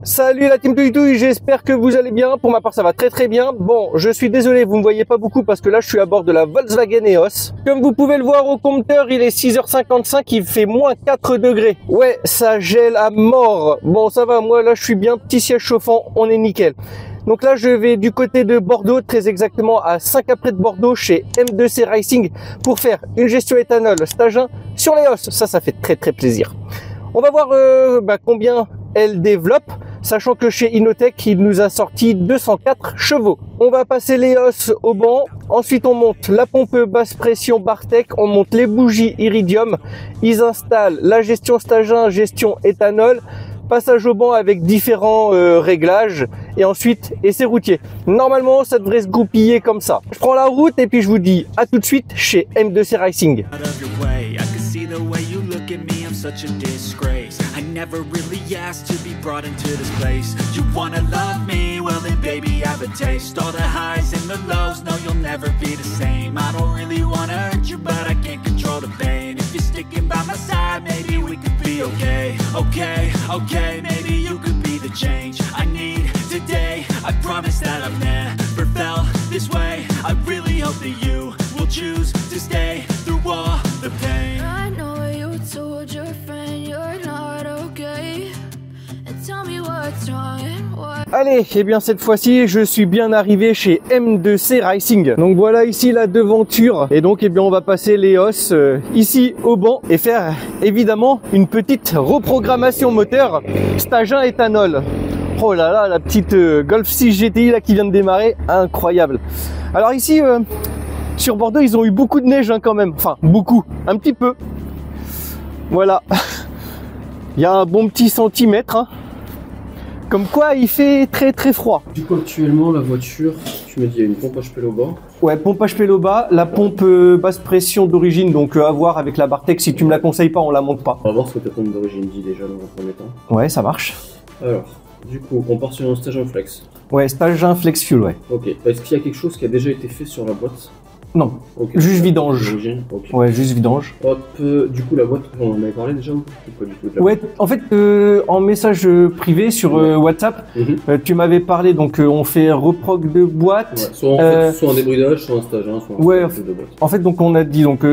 Salut la team Touitouille, j'espère que vous allez bien. Pour ma part, ça va très bien. Bon, je suis désolé, vous me voyez pas beaucoup parce que là, je suis à bord de la Volkswagen EOS. Comme vous pouvez le voir au compteur, il est 6h55, il fait moins 4 degrés. Ouais, ça gèle à mort. Bon, ça va, moi là, je suis bien. Petit siège chauffant, on est nickel. Donc là, je vais du côté de Bordeaux, très exactement à 5 après de Bordeaux, chez M2C Racing, pour faire une gestion éthanol stage 1 sur l'EOS. Ça fait très plaisir. On va voir combien elle développe, sachant que chez Inotech, il nous a sorti 204 chevaux. On va passer l'EOS au banc. Ensuite, on monte la pompe basse pression Bartec, on monte les bougies Iridium. Ils installent la gestion stage 1, gestion éthanol. Passage au banc avec différents réglages et ensuite essai routier. Normalement, ça devrait se goupiller comme ça. Je prends la route et puis je vous dis à tout de suite chez M2C Racing. Such a disgrace. I never really asked to be brought into this place. You wanna love me? Well then baby I have a taste. All the highs and the lows, no you'll never be the same. I don't really wanna hurt you but I can't control the pain. If you're sticking by my side maybe we could be okay. Okay, maybe you could be the change I need today. I promise that I've never felt this way. I really hope that you will choose to stay through all the pain. I know you told your friend you're not okay. And tell me what's wrong and what. Allez, et bien cette fois-ci, je suis bien arrivé chez M2C Racing. Donc voilà ici la devanture. Et donc, on va passer l'EOS ici au banc et faire évidemment une petite reprogrammation moteur stage 1 éthanol. Oh là là, la petite Golf 6 GTI là qui vient de démarrer, incroyable. Alors ici, sur Bordeaux, ils ont eu beaucoup de neige quand même. Enfin, beaucoup, un petit peu. Voilà. Il y a un bon petit centimètre. Hein. Comme quoi, il fait très froid. Du coup, actuellement, la voiture, tu m'as dit, il y a une pompe HPL au bas. Ouais, pompe HPL au bas, la pompe basse pression d'origine, donc à voir avec la Bartec. Si tu me la conseilles pas, on la monte pas. On va voir ce que ta pompe d'origine dit déjà dans un premier temps. Ouais, ça marche. Alors, du coup, on part sur un stage 1 flex. Ouais, stage 1 flex fuel, ouais. Ok. Est-ce qu'il y a quelque chose qui a déjà été fait sur la boîte? Non, okay. Juste vidange. Okay. Ouais, juste vidange. Hop, du coup la boîte, on en avait parlé déjà ou pas du tout? Ouais, en fait, en message privé sur WhatsApp, tu m'avais parlé, donc on fait reprog de boîte. Ouais, soit un débridage, soit un stage 1, soit un stage de boîte. En fait, donc on a dit donc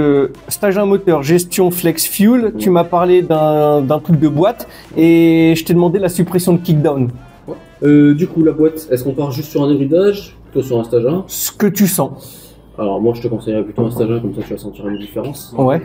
stage 1 moteur, gestion flex fuel, tu m'as parlé d'un truc de boîte et je t'ai demandé la suppression de kickdown. Ouais. Du coup la boîte, est-ce qu'on part juste sur un débridage, plutôt sur un stage 1? Ce que tu sens. Alors moi je te conseillerais plutôt un stage 1, comme ça tu vas sentir une différence. Ouais.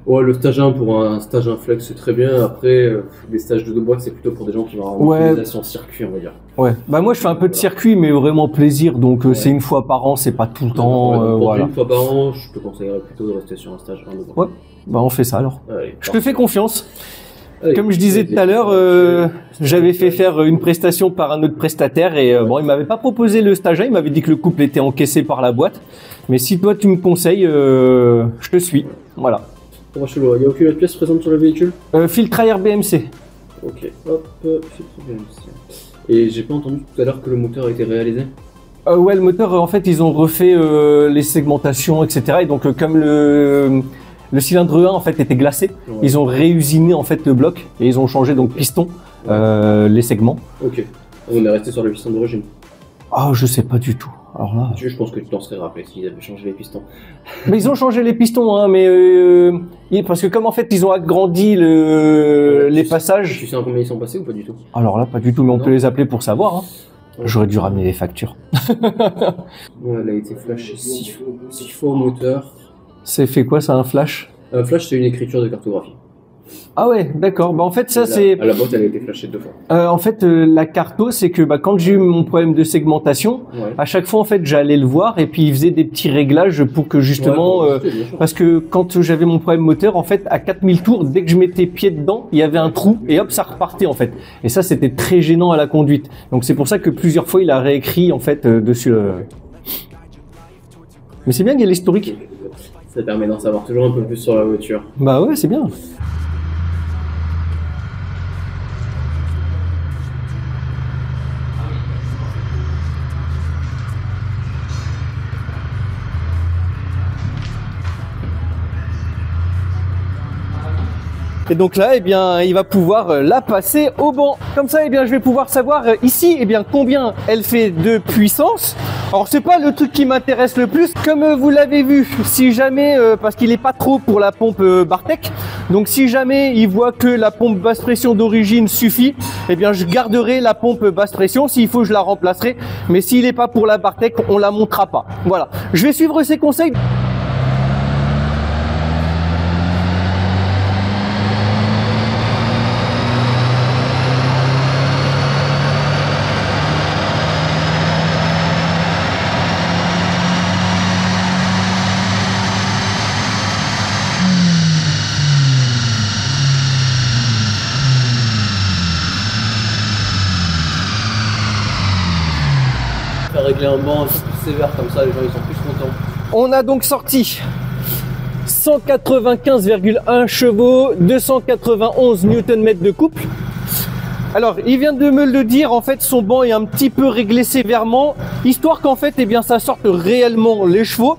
Ouais, le stage 1 pour un stage 1 flex c'est très bien. Après, les stages de boîte c'est plutôt pour des gens qui vont avoir une utilisation circuit, on va dire. Ouais. Bah moi je fais un peu de circuit mais vraiment plaisir, donc c'est une fois par an, c'est pas tout le temps. Voilà. Une fois par an, je te conseillerais plutôt de rester sur un stage 1 de boîte. Ouais. Bah on fait ça alors. Allez, je te fais confiance. Allez, comme je disais tout à l'heure, j'avais fait faire une prestation par un autre prestataire et bon, il m'avait pas proposé le stage 1, il m'avait dit que le couple était encaissé par la boîte. Mais si toi tu me conseilles, je te suis. Voilà. Il n'y a aucune autre pièce présente sur le véhicule? Filtre à air BMC. Ok, hop, filtre BMC. Et j'ai pas entendu tout à l'heure que le moteur a été réalisé? Ouais, le moteur, en fait, ils ont refait les segmentations, etc. Et donc, comme le cylindre 1 en fait était glacé, ils ont réusiné en fait le bloc et ils ont changé donc piston, les segments. Ok. On est resté sur le piston d'origine. Ah, je sais pas du tout. Alors là, je pense que tu t'en serais rappelé s'ils avaient changé les pistons. Mais ils ont changé les pistons, hein, mais parce que comme en fait ils ont agrandi les passages. Tu sais en combien ils sont passés ou pas du tout? Alors là, pas du tout, mais on peut les appeler pour savoir. Hein. Ouais. J'aurais dû ramener les factures. Ouais, elle a été flashée 6 fois au moteur. C'est fait quoi ça, un flash? Un flash, c'est une écriture de cartographie. Ah ouais, d'accord. Bah en fait ça c'est. À la boîte, elle a été flashée 2 fois. En fait, la carto, c'est que quand j'ai eu mon problème de segmentation, à chaque fois en fait j'allais le voir et puis il faisait des petits réglages pour que justement, parce que quand j'avais mon problème moteur, en fait à 4000 tours, dès que je mettais pied dedans, il y avait un trou et hop ça repartait en fait. Et ça c'était très gênant à la conduite. Donc c'est pour ça que plusieurs fois il a réécrit en fait dessus. Mais c'est bien qu'il y ait l'historique. Ça permet d'en savoir toujours un peu plus sur la voiture. Bah ouais, c'est bien. Et donc là, eh bien, il va pouvoir la passer au banc. Comme ça, eh bien, je vais pouvoir savoir ici, eh bien, combien elle fait de puissance. Alors, c'est pas le truc qui m'intéresse le plus. Comme vous l'avez vu, si jamais, parce qu'il est pas trop pour la pompe Bartec, donc si jamais il voit que la pompe basse pression d'origine suffit, eh bien, je garderai la pompe basse pression. S'il faut, je la remplacerai. Mais s'il n'est pas pour la Bartec, on la montera pas. Voilà. Je vais suivre ses conseils. Régler un banc un peu plus sévère comme ça, les gens ils sont plus contents. On a donc sorti 195,1 chevaux, 291 Nm de couple. Alors, il vient de me le dire, en fait, son banc est un petit peu réglé sévèrement, histoire qu'en fait, eh bien, ça sorte réellement les chevaux.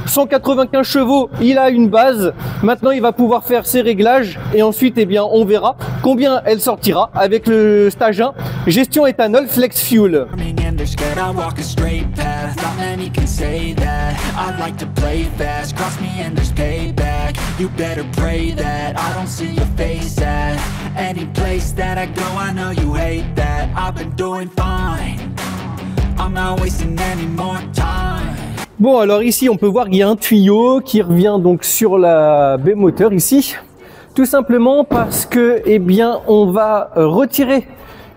195 chevaux, il a une base. Maintenant, il va pouvoir faire ses réglages et ensuite, eh bien, on verra combien elle sortira avec le stage 1 gestion éthanol Flex Fuel. Bon, alors ici on peut voir qu'il y a un tuyau qui revient donc sur la baie moteur ici, tout simplement parce que, eh bien, on va retirer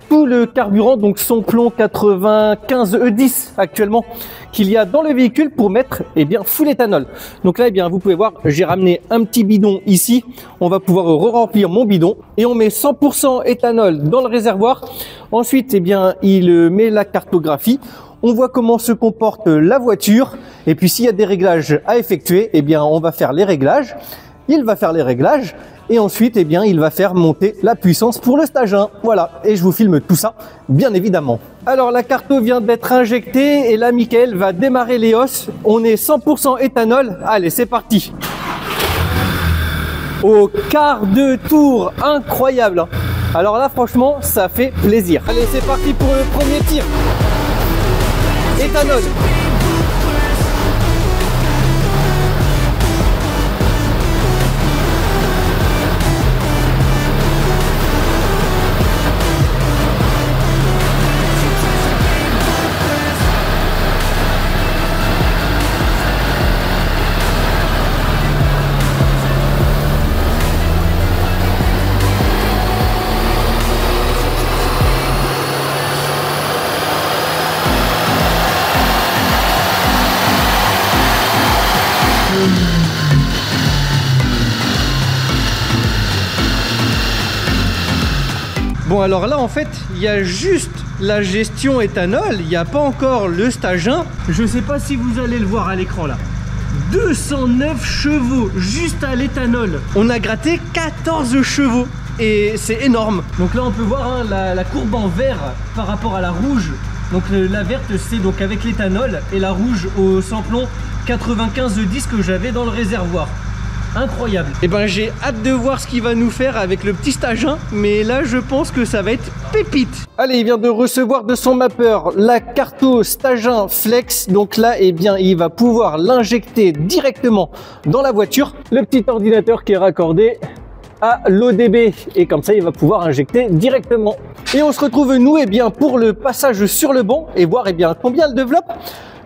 tout le carburant, donc son plomb 95 E10 actuellement qu'il y a dans le véhicule pour mettre, eh bien, full éthanol. Donc là, eh bien, vous pouvez voir, j'ai ramené un petit bidon ici. On va pouvoir re-remplir mon bidon et on met 100% éthanol dans le réservoir. Ensuite, eh bien, il met la cartographie. On voit comment se comporte la voiture et puis s'il y a des réglages à effectuer, eh bien, on va faire les réglages. Il va faire les réglages et ensuite, eh bien, il va faire monter la puissance pour le stage 1. Voilà, et je vous filme tout ça, bien évidemment. Alors, la carto vient d'être injectée et là, Michael va démarrer les hausses. On est 100% éthanol. Allez, c'est parti. Au quart de tour, incroyable. Alors là, franchement, ça fait plaisir. Allez, c'est parti pour le premier tir. Éthanol. Bon, alors là, en fait, il y a juste la gestion éthanol, il n'y a pas encore le stage 1. Je ne sais pas si vous allez le voir à l'écran là. 209 chevaux juste à l'éthanol. On a gratté 14 chevaux et c'est énorme. Donc là, on peut voir hein, la courbe en vert par rapport à la rouge. Donc la verte, c'est donc avec l'éthanol et la rouge au samplon 95-10 que j'avais dans le réservoir. Incroyable. Et ben j'ai hâte de voir ce qu'il va nous faire avec le petit stage 1, mais là je pense que ça va être pépite. Allez, il vient de recevoir de son mapper la carto stage 1 Flex, donc là eh bien il va pouvoir l'injecter directement dans la voiture. Le petit ordinateur qui est raccordé à l'ODB et comme ça il va pouvoir injecter directement. Et on se retrouve nous eh bien pour le passage sur le banc et voir eh bien combien elle développe.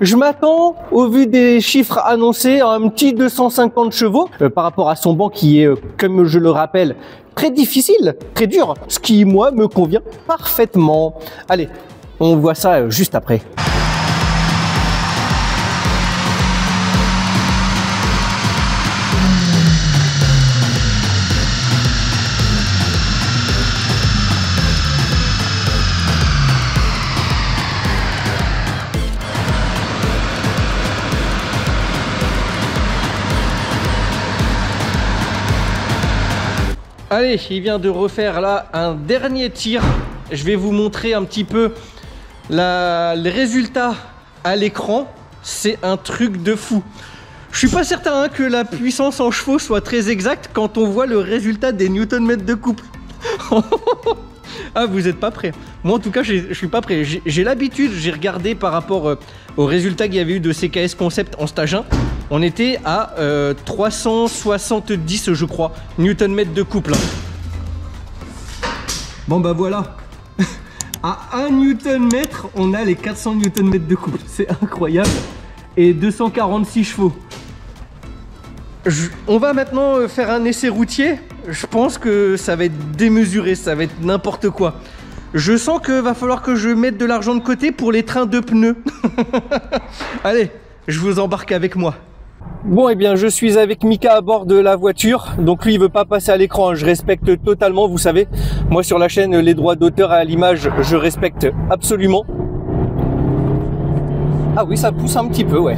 Je m'attends, au vu des chiffres annoncés, à un petit 250 chevaux par rapport à son banc qui est, comme je le rappelle, très difficile, très dur, ce qui, moi, me convient parfaitement. Allez, on voit ça juste après. Allez, il vient de refaire là un dernier tir. Je vais vous montrer un petit peu les résultats à l'écran. C'est un truc de fou. Je suis pas certain hein, que la puissance en chevaux soit très exacte quand on voit le résultat des newton-mètres de couple. Ah, vous êtes pas prêts. Moi, en tout cas, je suis pas prêt. J'ai l'habitude, j'ai regardé par rapport au résultat qu'il y avait eu de CKS Concept en stage 1. On était à 370, je crois, newton-mètres de couple. Bon, bah voilà. À 1 newton-mètre, on a les 400 newton-mètres de couple. C'est incroyable. Et 246 chevaux. On va maintenant faire un essai routier. Je pense que ça va être démesuré, ça va être n'importe quoi. Je sens que va falloir que je mette de l'argent de côté pour les trains de pneus. Allez, je vous embarque avec moi. Bon, eh bien, je suis avec Mika à bord de la voiture. Donc lui, il veut pas passer à l'écran. Je respecte totalement, vous savez. Moi, sur la chaîne, les droits d'auteur à l'image, je respecte absolument. Ah oui, ça pousse un petit peu, ouais.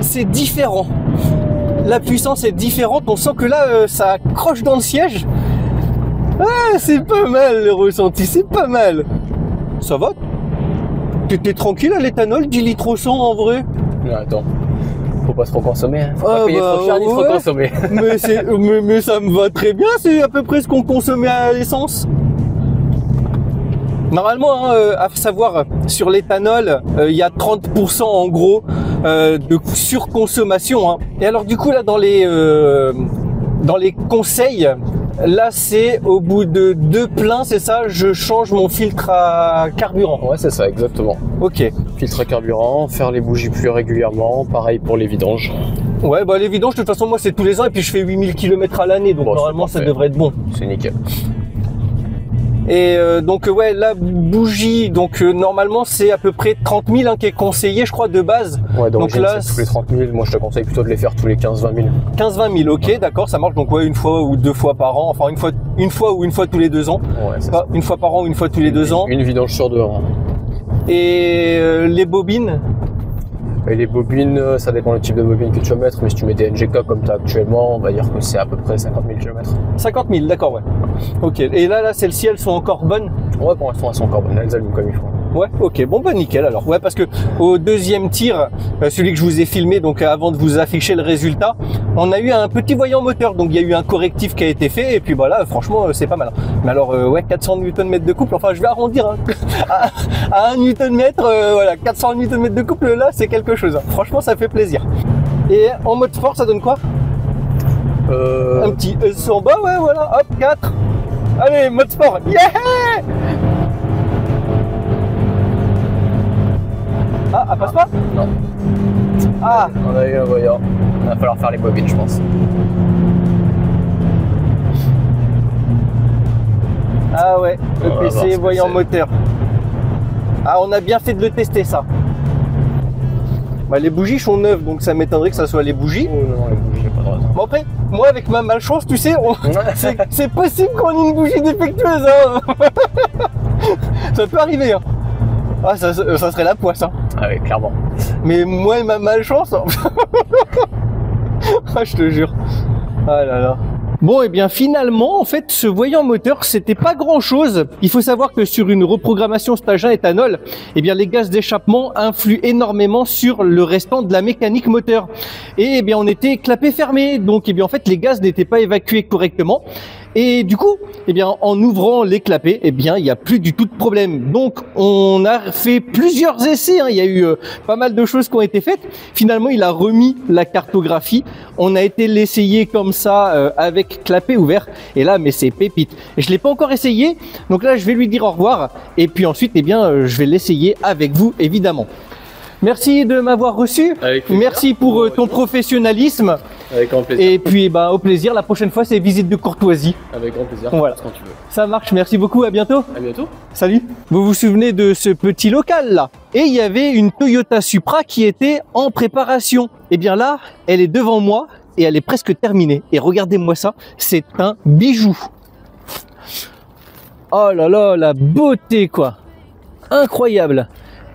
C'est différent. La puissance est différente. On sent que là, ça accroche dans le siège. Ah, c'est pas mal le ressenti, c'est pas mal. Ça va? T'étais tranquille à l'éthanol, 10 litres au 100 en vrai? Non, attends. Faut pas trop consommer. Hein. Faut pas payer trop cher ni trop consommer. mais ça me va très bien, c'est à peu près ce qu'on consommait à l'essence. Normalement, hein, à savoir, sur l'éthanol, il y a 30% en gros de surconsommation. Hein. Et alors du coup, là, dans les conseils, là, c'est au bout de 2 pleins, c'est ça, je change mon filtre à carburant. Ouais, c'est ça, exactement. Ok. Filtre à carburant, faire les bougies plus régulièrement, pareil pour les vidanges. Ouais, bah les vidanges, de toute façon, moi, c'est tous les ans et puis je fais 8000 km à l'année, donc bon, normalement, ça devrait être bon. C'est nickel. Et donc ouais, la bougie, donc normalement c'est à peu près 30 000 hein, qui est conseillé, je crois, de base. Ouais, donc là c'est tous les 30 000. Moi je te conseille plutôt de les faire tous les 15-20 000. 15-20 000, ok, ouais. D'accord, ça marche. Donc ouais, une fois ou 2 fois par an, enfin une fois ou une fois tous les 2 ans. Ouais, c'est pas ça. Une fois par an ou une fois tous les 2 ans. Une vidange sur 2 ans. Et les bobines. Et les bobines, ça dépend du type de bobine que tu vas mettre, mais si tu mets des NGK comme tu as actuellement, on va dire que c'est à peu près 50 000 km. 50 000, d'accord, ouais. Ok, et là celles-ci, elles sont encore bonnes? Ouais, pour l'instant, elles sont encore bonnes, elles allument comme il faut. Ouais, ok, bon bah nickel alors. Ouais, parce que au deuxième tir, celui que je vous ai filmé, donc avant de vous afficher le résultat, on a eu un petit voyant moteur, donc il y a eu un correctif qui a été fait, et puis voilà, franchement, c'est pas mal. Mais alors, ouais, 400 Nm de couple, enfin je vais arrondir, hein. à 1 Nm, voilà, 400 Nm de couple, là, c'est quelque chose. Hein. Franchement, ça fait plaisir. Et en mode sport, ça donne quoi? Un petit S en bas, ouais, voilà, hop, 4. Allez, mode sport, yeah! Ah, elle passe pas? Non. Ah! On a eu un voyant. Il va falloir faire les bobines, je pense. Ah ouais, le PC voyant moteur. Ah, on a bien fait de le tester, ça. Bah, les bougies sont neuves, donc ça m'étonnerait que ça soit les bougies. Oh non, les bougies, j'ai pas de raison. Bon après, moi avec ma malchance, tu sais, c'est possible qu'on ait une bougie défectueuse. Hein. Ça peut arriver. Hein. Ah, ça serait la poisse. Hein. Ah oui, clairement. Mais moi et ma malchance... Ah, je te jure. Ah là là. Bon, et bien finalement, en fait, ce voyant moteur, c'était pas grand-chose. Il faut savoir que sur une reprogrammation stage 1 éthanol, eh bien les gaz d'échappement influent énormément sur le restant de la mécanique moteur. Et eh bien on était clapet fermé, donc eh bien en fait les gaz n'étaient pas évacués correctement. Et du coup, eh bien, en ouvrant les clapets, eh bien, il n'y a plus du tout de problème. Donc, on a fait plusieurs essais. Hein. Il y a eu pas mal de choses qui ont été faites. Finalement, il a remis la cartographie. On a été l'essayer comme ça avec clapet ouvert. Et là, mais c'est pépite. Je l'ai pas encore essayé. Donc là, je vais lui dire au revoir. Et puis ensuite, eh bien, je vais l'essayer avec vous, évidemment. Merci de m'avoir reçu. Merci pour ton professionnalisme. Avec grand plaisir. Et puis bah, au plaisir, la prochaine fois c'est visite de courtoisie. Avec grand plaisir, voilà. Quand tu veux. Ça marche, merci beaucoup, à bientôt. À bientôt. Salut. Vous vous souvenez de ce petit local là? Et il y avait une Toyota Supra qui était en préparation. Et bien là, elle est devant moi et elle est presque terminée. Et regardez-moi ça, c'est un bijou. Oh là là, la beauté quoi. Incroyable.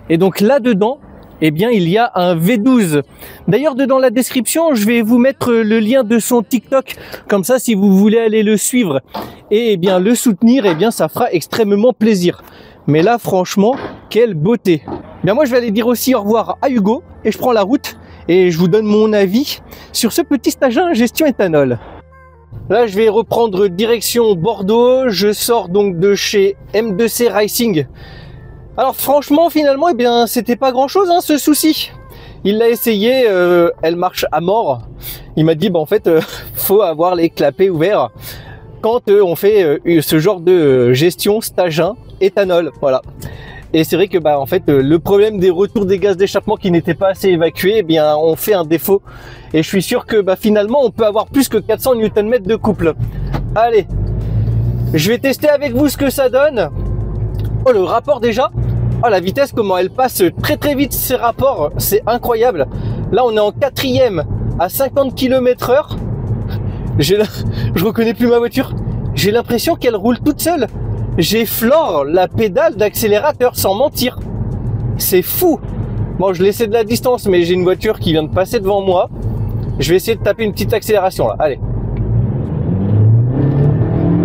Et donc là-dedans, eh bien il y a un V12. D'ailleurs, dans la description, je vais vous mettre le lien de son TikTok, comme ça si vous voulez aller le suivre et eh bien le soutenir, eh bien ça fera extrêmement plaisir. Mais là franchement, quelle beauté. Bien moi je vais aller dire aussi au revoir à Hugo et je prends la route et je vous donne mon avis sur ce petit stagin gestion éthanol. Là je vais reprendre direction Bordeaux, je sors donc de chez M2C Racing. Alors franchement finalement eh bien c'était pas grand chose hein, ce souci. Il l'a essayé, elle marche à mort. Il m'a dit bah en fait faut avoir les clapets ouverts quand on fait ce genre de gestion stagin éthanol, voilà. Et c'est vrai que bah en fait le problème des retours des gaz d'échappement qui n'étaient pas assez évacués, eh bien on fait un défaut. Et je suis sûr que bah finalement on peut avoir plus que 400 Nm de couple. Allez, je vais tester avec vous ce que ça donne. Oh le rapport déjà. Oh la vitesse, comment elle passe très très vite ces rapports, c'est incroyable. Là on est en 4e à 50 km/h. Je reconnais plus ma voiture. J'ai l'impression qu'elle roule toute seule. J'effleure la pédale d'accélérateur sans mentir. C'est fou. Bon, je laissais de la distance, mais j'ai une voiture qui vient de passer devant moi. Je vais essayer de taper une petite accélération là. Allez.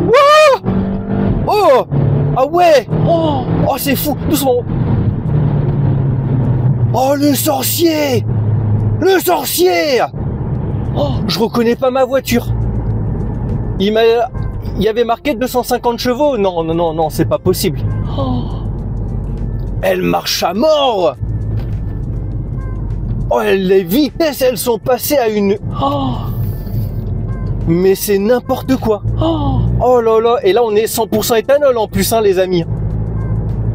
Wouah! Oh! Ah ouais! Oh, oh c'est fou! Doucement! Oh le sorcier! Le sorcier! Oh, je reconnais pas ma voiture. Il y avait marqué 250 chevaux. Non, non, non, non, c'est pas possible. Oh. Elle marche à mort. Oh, les vitesses, elles sont passées à une... Oh. Mais c'est n'importe quoi. Oh. Oh là là. Et là, on est 100% éthanol en plus, hein, les amis.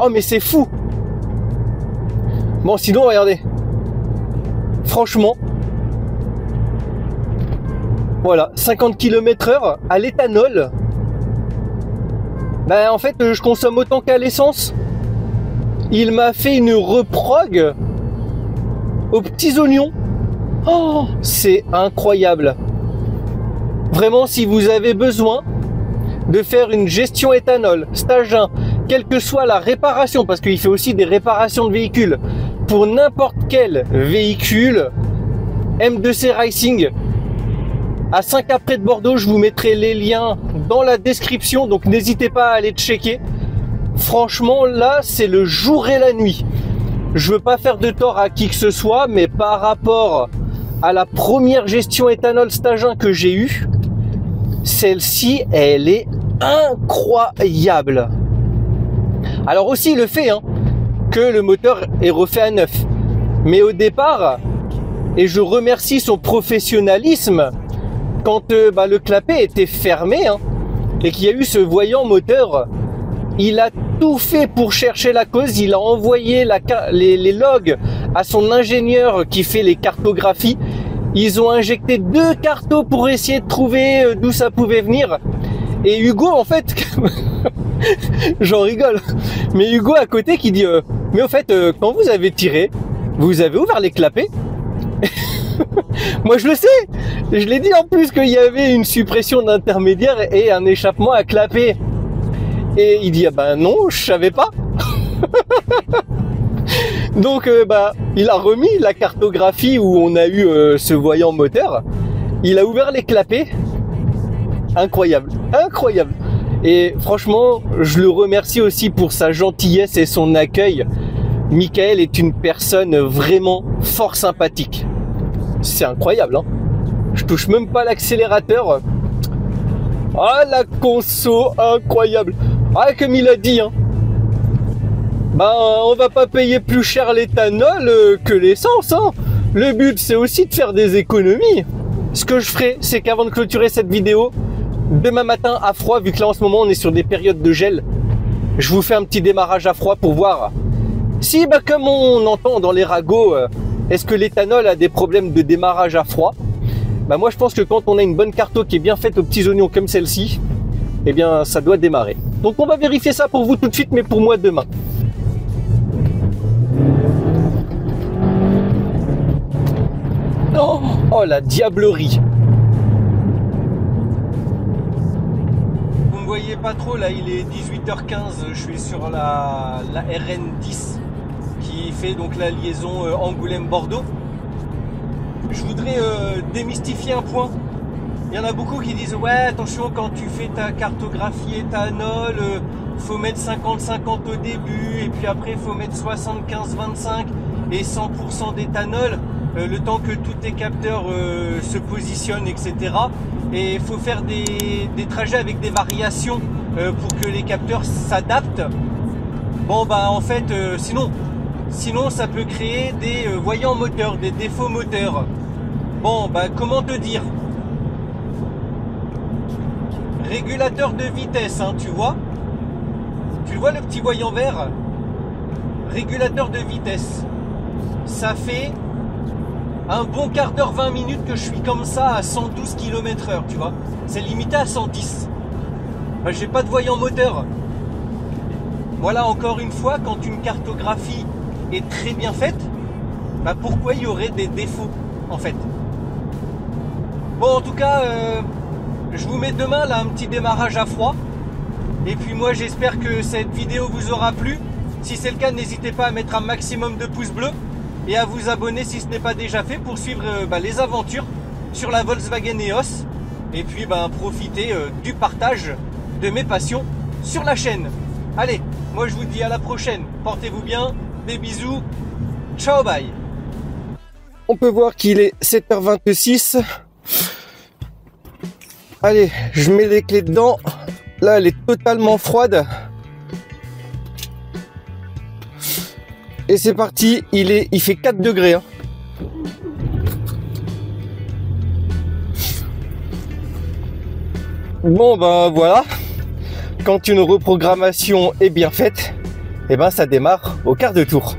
Oh, mais c'est fou. Bon, sinon, regardez. Franchement... Voilà, 50 km/h à l'éthanol. Ben en fait, je consomme autant qu'à l'essence. Il m'a fait une reprog aux petits oignons. Oh, c'est incroyable. Vraiment, si vous avez besoin de faire une gestion éthanol, stage 1, quelle que soit la réparation, parce qu'il fait aussi des réparations de véhicules, pour n'importe quel véhicule, M2C Racing, à 5 après de Bordeaux, je vous mettrai les liens dans la description, donc n'hésitez pas à aller checker. Franchement, là, c'est le jour et la nuit. Je veux pas faire de tort à qui que ce soit, mais par rapport à la première gestion éthanol stage 1 que j'ai eue, celle-ci, elle est incroyable. Alors aussi le fait que le moteur est refait à neuf. Mais au départ, et je remercie son professionnalisme, quand le clapet était fermé et qu'il y a eu ce voyant moteur, il a tout fait pour chercher la cause. Il a envoyé les logs à son ingénieur qui fait les cartographies. Ils ont injecté 2 cartos pour essayer de trouver d'où ça pouvait venir. Et Hugo, en fait, j'en rigole, mais Hugo à côté qui dit mais au fait, quand vous avez tiré, vous avez ouvert les clapets? Moi je le sais, je l'ai dit en plus qu'il y avait une suppression d'intermédiaire et un échappement à clapet. Et il dit ah ben non, je savais pas. Donc il a remis la cartographie où on a eu ce voyant moteur. Il a ouvert les clapets. Incroyable, incroyable. Et franchement, je le remercie aussi pour sa gentillesse et son accueil. Michael est une personne vraiment fort sympathique. C'est incroyable, Je touche même pas l'accélérateur. Ah, la conso, incroyable. Ah, comme il a dit, on va pas payer plus cher l'éthanol que l'essence, Le but, c'est aussi de faire des économies. Ce que je ferai, c'est qu'avant de clôturer cette vidéo, demain matin à froid, vu que là en ce moment on est sur des périodes de gel, je vous fais un petit démarrage à froid pour voir si, comme on entend dans les ragots, est-ce que l'éthanol a des problèmes de démarrage à froid? Moi je pense que quand on a une bonne carto qui est bien faite aux petits oignons comme celle-ci, eh bien ça doit démarrer. Donc on va vérifier ça pour vous tout de suite, mais pour moi demain. Oh, oh la diablerie. Vous me voyez pas trop là, il est 18h15, je suis sur la RN10 qui qui fait donc la liaison Angoulême-Bordeaux. Je voudrais démystifier un point. Il y en a beaucoup qui disent ouais attention quand tu fais ta cartographie éthanol, faut mettre 50-50 au début et puis après faut mettre 75-25 et 100% d'éthanol le temps que tous tes capteurs se positionnent, etc. Et il faut faire des trajets avec des variations pour que les capteurs s'adaptent. Bon bah en fait sinon ça peut créer des voyants moteurs, des défauts moteurs. Bon bah comment te dire, régulateur de vitesse, hein, tu vois le petit voyant vert, régulateur de vitesse, ça fait un bon quart d'heure, 20 minutes que je suis comme ça à 112 km/h, tu vois, c'est limité à 110. Ben, j'ai pas de voyant moteur. Voilà, encore une fois, quand une cartographie est très bien faite, ben pourquoi il y aurait des défauts en fait? Bon, en tout cas, je vous mets demain là un petit démarrage à froid. Et puis moi j'espère que cette vidéo vous aura plu. Si c'est le cas, n'hésitez pas à mettre un maximum de pouces bleus et à vous abonner si ce n'est pas déjà fait pour suivre les aventures sur la Volkswagen EOS. Et puis profiter du partage de mes passions sur la chaîne. Allez, moi je vous dis à la prochaine. Portez-vous bien, des bisous, ciao bye. On peut voir qu'il est 7h26. Allez, je mets les clés dedans. Là, elle est totalement froide. Et c'est parti, il fait 4 degrés. Hein. Bon, voilà. Quand une reprogrammation est bien faite, ça démarre au quart de tour.